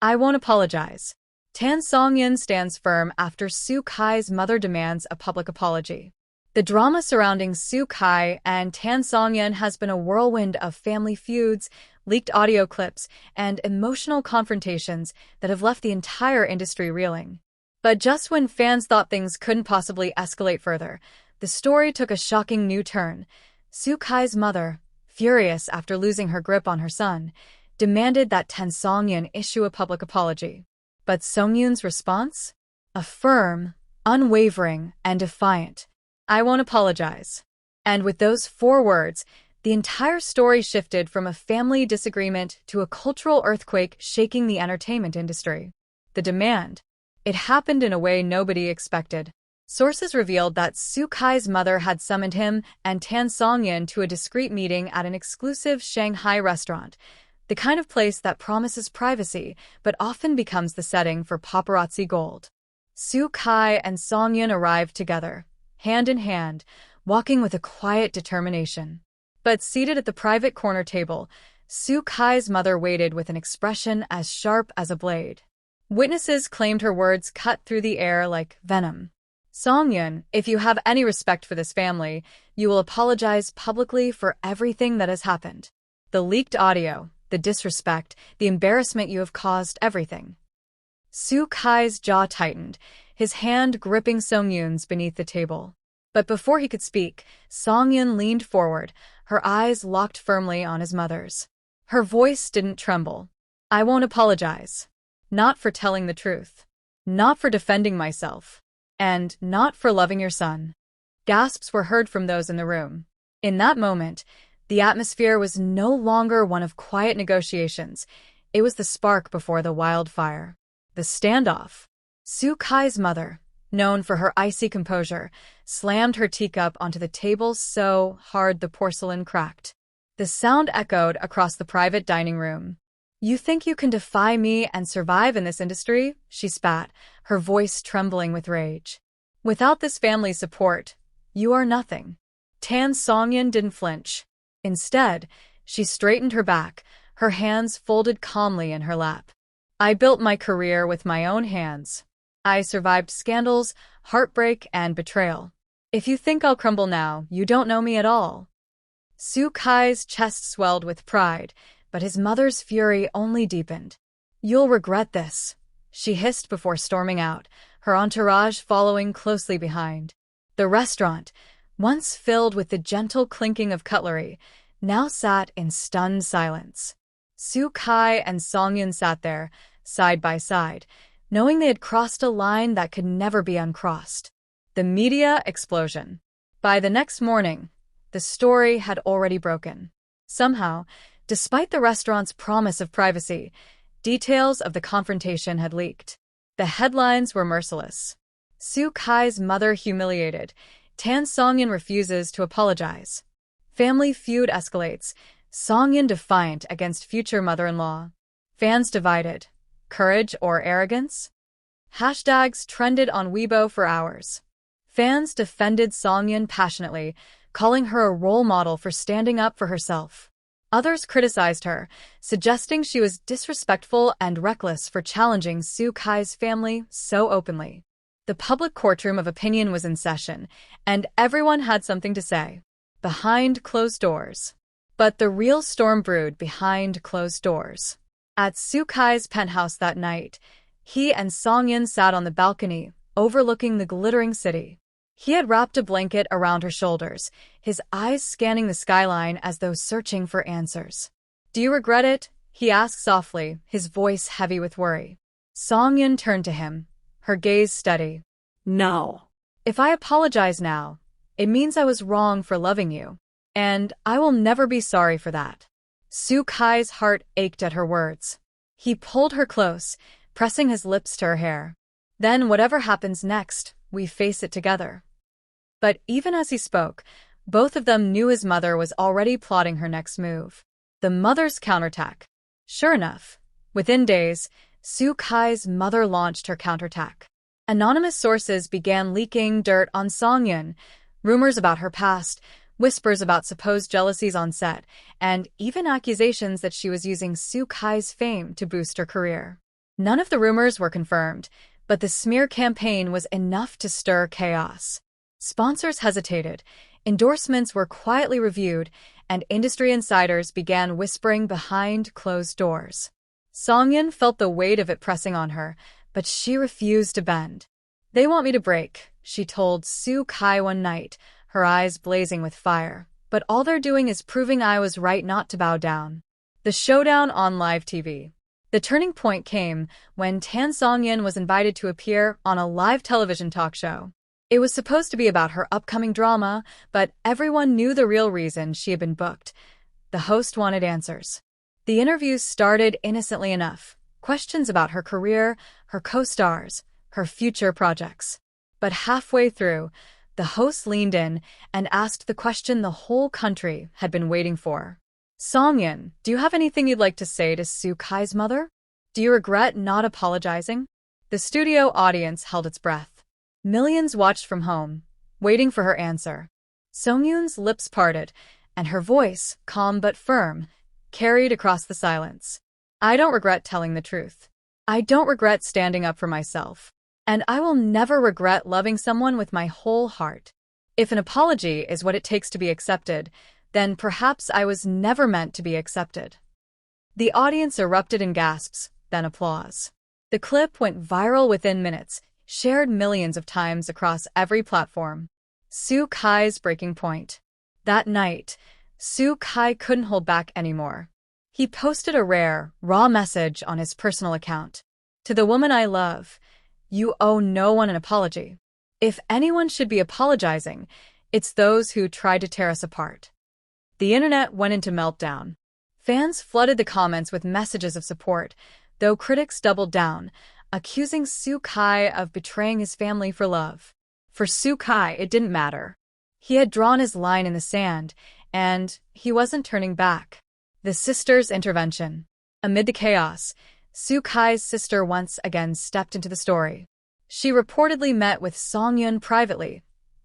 I won't apologize. Songyun stands firm after Soo Kai's mother demands a public apology. The drama surrounding Soo Kai and Songyun has been a whirlwind of family feuds, leaked audio clips, and emotional confrontations that have left the entire industry reeling. But just when fans thought things couldn't possibly escalate further, the story took a shocking new turn. Soo Kai's mother, furious after losing her grip on her son, demanded that Songyun issue a public apology. But Songyun's response? A firm, unwavering, and defiant, "I won't apologize." And with those 4 words, the entire story shifted from a family disagreement to a cultural earthquake shaking the entertainment industry. The demand. It happened in a way nobody expected. Sources revealed that Soo Kai's mother had summoned him and Songyun to a discreet meeting at an exclusive Shanghai restaurant, the kind of place that promises privacy but often becomes the setting for paparazzi gold. Soo Kai and Songyun arrived together, hand in hand, walking with a quiet determination. But seated at the private corner table, Soo Kai's mother waited with an expression as sharp as a blade. Witnesses claimed her words cut through the air like venom. "Songyun, if you have any respect for this family, you will apologize publicly for everything that has happened. The leaked audio, the disrespect, the embarrassment you have caused, everything." Soo Kai's jaw tightened, his hand gripping Songyun's beneath the table. But before he could speak, Songyun leaned forward, her eyes locked firmly on his mother's. Her voice didn't tremble. "I won't apologize. Not for telling the truth. Not for defending myself. And not for loving your son." Gasps were heard from those in the room. In that moment, the atmosphere was no longer one of quiet negotiations. It was the spark before the wildfire. The standoff. Soo Kai's mother, known for her icy composure, slammed her teacup onto the table so hard the porcelain cracked. The sound echoed across the private dining room. "You think you can defy me and survive in this industry?" she spat, her voice trembling with rage. "Without this family's support, you are nothing." Songyun didn't flinch. Instead, she straightened her back, her hands folded calmly in her lap. "I built my career with my own hands. I survived scandals, heartbreak, and betrayal. If you think I'll crumble now, you don't know me at all." Soo Kai's chest swelled with pride, but his mother's fury only deepened. "You'll regret this," she hissed before storming out, her entourage following closely behind. The restaurant, once filled with the gentle clinking of cutlery, now sat in stunned silence. Soo Kai and Songyun sat there, side by side, knowing they had crossed a line that could never be uncrossed. The media explosion. By the next morning, the story had already broken. Somehow, despite the restaurant's promise of privacy, details of the confrontation had leaked. The headlines were merciless. Soo Kai's mother humiliated. Songyun refuses to apologize. Family feud escalates. Songyun defiant against future mother-in-law. Fans divided. Courage or arrogance? Hashtags trended on Weibo for hours. Fans defended Songyun passionately, calling her a role model for standing up for herself. Others criticized her, suggesting she was disrespectful and reckless for challenging Soo Kai's family so openly. The public courtroom of opinion was in session, and everyone had something to say. Behind closed doors. But the real storm brewed behind closed doors. At Soo Kai's penthouse that night, he and Songyun sat on the balcony, overlooking the glittering city. He had wrapped a blanket around her shoulders, his eyes scanning the skyline as though searching for answers. "Do you regret it?" he asked softly, his voice heavy with worry. Songyun turned to him, her gaze steady. "No." "If I apologize now, it means I was wrong for loving you. And I will never be sorry for that." Soo Kai's heart ached at her words. He pulled her close, pressing his lips to her hair. "Then whatever happens next, we face it together." But even as he spoke, both of them knew his mother was already plotting her next move. The mother's counterattack. Sure enough, within days, Soo Kai's mother launched her counterattack. Anonymous sources began leaking dirt on Songyun, rumors about her past, whispers about supposed jealousies on set, and even accusations that she was using Soo Kai's fame to boost her career. None of the rumors were confirmed, but the smear campaign was enough to stir chaos. Sponsors hesitated, endorsements were quietly reviewed, and industry insiders began whispering behind closed doors. Songyun felt the weight of it pressing on her, but she refused to bend. "They want me to break," she told Soo Kai one night, her eyes blazing with fire. "But all they're doing is proving I was right not to bow down." The showdown on live TV. The turning point came when Tan Songyun was invited to appear on a live television talk show. It was supposed to be about her upcoming drama, but everyone knew the real reason she had been booked. The host wanted answers. The interview started innocently enough. Questions about her career, her co-stars, her future projects. But halfway through, the host leaned in and asked the question the whole country had been waiting for. "Songyun, do you have anything you'd like to say to Soo Kai's mother? Do you regret not apologizing?" The studio audience held its breath. Millions watched from home, waiting for her answer. Songyun's lips parted, and her voice, calm but firm, carried across the silence. "I don't regret telling the truth. I don't regret standing up for myself. And I will never regret loving someone with my whole heart. If an apology is what it takes to be accepted, then perhaps I was never meant to be accepted." The audience erupted in gasps, then applause. The clip went viral within minutes, shared millions of times across every platform. Soo Kai's breaking point. That night, Soo Kai couldn't hold back anymore. He posted a rare, raw message on his personal account. "To the woman I love, you owe no one an apology. If anyone should be apologizing, it's those who tried to tear us apart." The internet went into meltdown. Fans flooded the comments with messages of support, though critics doubled down, accusing Soo Kai of betraying his family for love. For Soo Kai, it didn't matter. He had drawn his line in the sand, and he wasn't turning back. The sisters' intervention. Amid the chaos, Soo Kai's sister once again stepped into the story. She reportedly met with Songyun privately,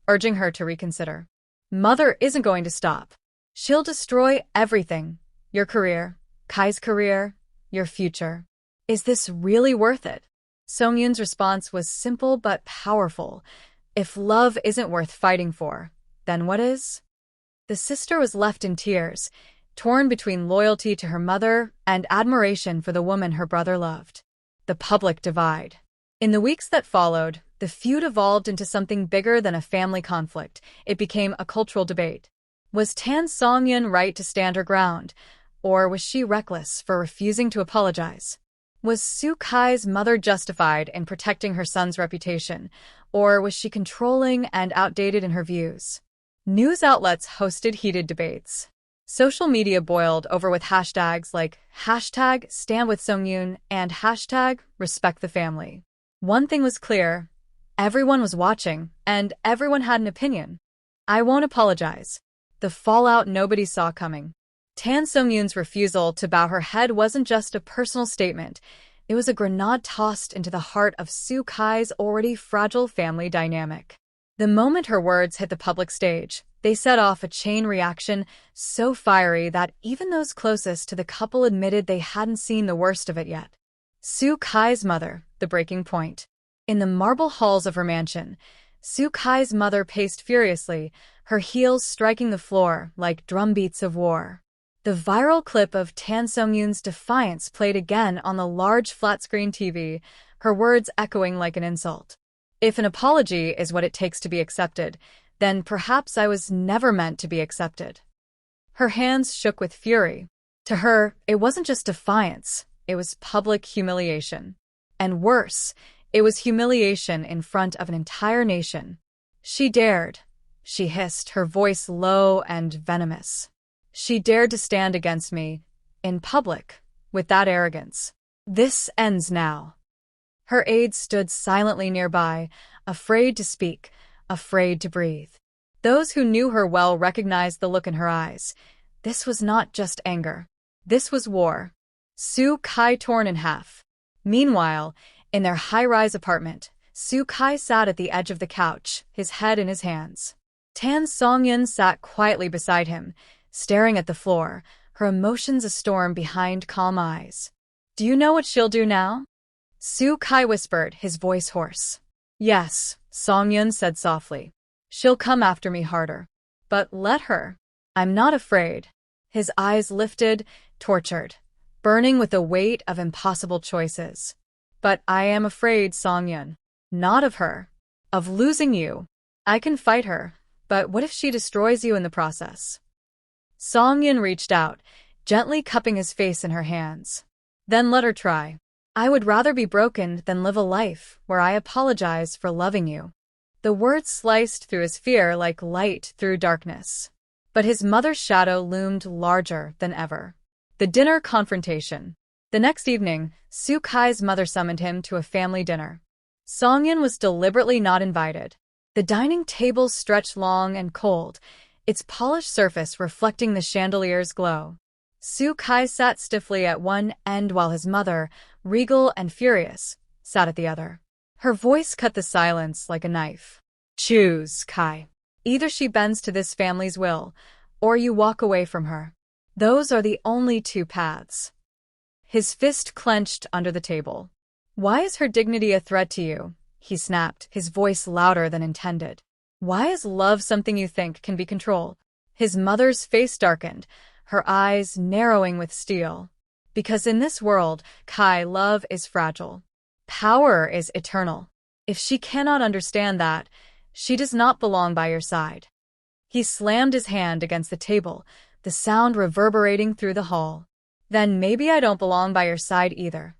urging her to reconsider. "Mother isn't going to stop. She'll destroy everything. Your career, Kai's career, your future. Is this really worth it?" Songyun's response was simple but powerful. "If love isn't worth fighting for, then what is?" The sister was left in tears, torn between loyalty to her mother and admiration for the woman her brother loved. The public divide. In the weeks that followed, the feud evolved into something bigger than a family conflict. It became a cultural debate. Was Tan Songyun right to stand her ground, or was she reckless for refusing to apologize? Was Soo Kai's mother justified in protecting her son's reputation, or was she controlling and outdated in her views? News outlets hosted heated debates. Social media boiled over with hashtags like #StandWithSongyun and #RespectTheFamily. One thing was clear: everyone was watching, and everyone had an opinion. "I won't apologize." The fallout nobody saw coming. Tan Songyun's refusal to bow her head wasn't just a personal statement. It was a grenade tossed into the heart of Soo Kai's already fragile family dynamic. The moment her words hit the public stage, they set off a chain reaction so fiery that even those closest to the couple admitted they hadn't seen the worst of it yet. Soo Kai's mother, the breaking point. In the marble halls of her mansion, Soo Kai's mother paced furiously, her heels striking the floor like drumbeats of war. The viral clip of Tan Songyun's defiance played again on the large flat-screen TV, her words echoing like an insult. "If an apology is what it takes to be accepted, then perhaps I was never meant to be accepted." Her hands shook with fury. To her, it wasn't just defiance, it was public humiliation. And worse, it was humiliation in front of an entire nation. "She dared," she hissed, her voice low and venomous. "She dared to stand against me, in public, with that arrogance. This ends now." Her aides stood silently nearby, afraid to speak, afraid to breathe. Those who knew her well recognized the look in her eyes. This was not just anger. This was war. Soo Kai torn in half. Meanwhile, in their high-rise apartment, Soo Kai sat at the edge of the couch, his head in his hands. Tan Songyun sat quietly beside him, staring at the floor, her emotions a storm behind calm eyes. "Do you know what she'll do now?" Su Kai whispered, his voice hoarse. Yes, Songyun said softly. She'll come after me harder. But let her. I'm not afraid. His eyes lifted, tortured, burning with the weight of impossible choices. But I am afraid, Songyun. Not of her. Of losing you. I can fight her, but what if she destroys you in the process? Songyun reached out, gently cupping his face in her hands. Then let her try. I would rather be broken than live a life where I apologize for loving you. The words sliced through his fear like light through darkness. But his mother's shadow loomed larger than ever. The dinner confrontation. The next evening, Su Kai's mother summoned him to a family dinner. Songyun was deliberately not invited. The dining table stretched long and cold, its polished surface reflecting the chandelier's glow. Su Kai sat stiffly at one end while his mother, regal and furious, sat at the other. Her voice cut the silence like a knife. Choose, Kai. Either she bends to this family's will, or you walk away from her. Those are the only two paths. His fist clenched under the table. Why is her dignity a threat to you? He snapped, his voice louder than intended. Why is love something you think can be controlled? His mother's face darkened, her eyes narrowing with steel. Because in this world, Kai, love is fragile. Power is eternal. If she cannot understand that, she does not belong by your side. He slammed his hand against the table, the sound reverberating through the hall. Then maybe I don't belong by your side either.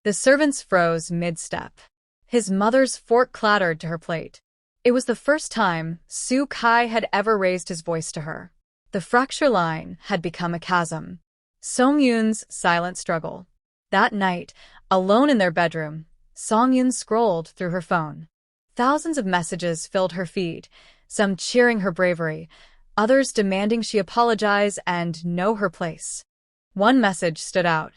The servants froze mid-step. His mother's fork clattered to her plate. It was the first time Su Kai had ever raised his voice to her. The fracture line had become a chasm. Songyun's silent struggle. That night, alone in their bedroom, Songyun scrolled through her phone. Thousands of messages filled her feed, some cheering her bravery, others demanding she apologize and know her place. One message stood out.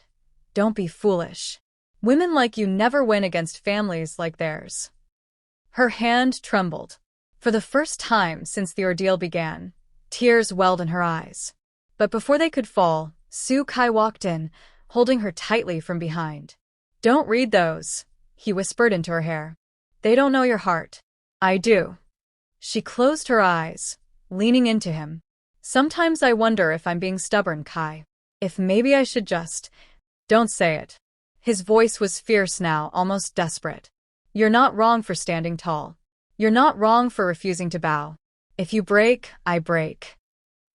Don't be foolish. Women like you never win against families like theirs. Her hand trembled. For the first time since the ordeal began, tears welled in her eyes. But before they could fall, Su Kai walked in, holding her tightly from behind. Don't read those, he whispered into her hair. They don't know your heart. I do. She closed her eyes, leaning into him. Sometimes I wonder if I'm being stubborn, Kai. If maybe I should just... Don't say it. His voice was fierce now, almost desperate. You're not wrong for standing tall. You're not wrong for refusing to bow. If you break, I break.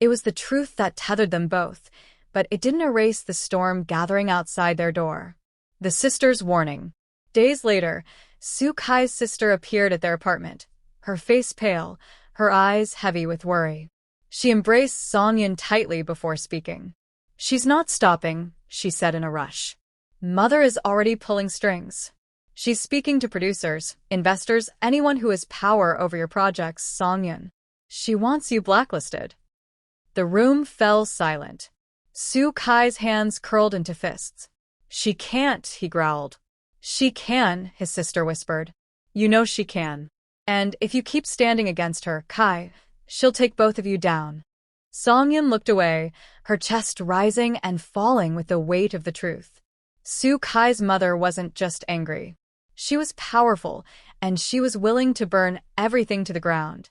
It was the truth that tethered them both, but it didn't erase the storm gathering outside their door. The sister's warning. Days later, Su Kai's sister appeared at their apartment, her face pale, her eyes heavy with worry. She embraced Songyun tightly before speaking. She's not stopping, she said in a rush. Mother is already pulling strings. She's speaking to producers, investors, anyone who has power over your projects, Songyun. She wants you blacklisted. The room fell silent. Su Kai's hands curled into fists. She can't, he growled. She can, his sister whispered. You know she can. And if you keep standing against her, Kai, she'll take both of you down. Songyun looked away, her chest rising and falling with the weight of the truth. Su Kai's mother wasn't just angry. She was powerful, and she was willing to burn everything to the ground.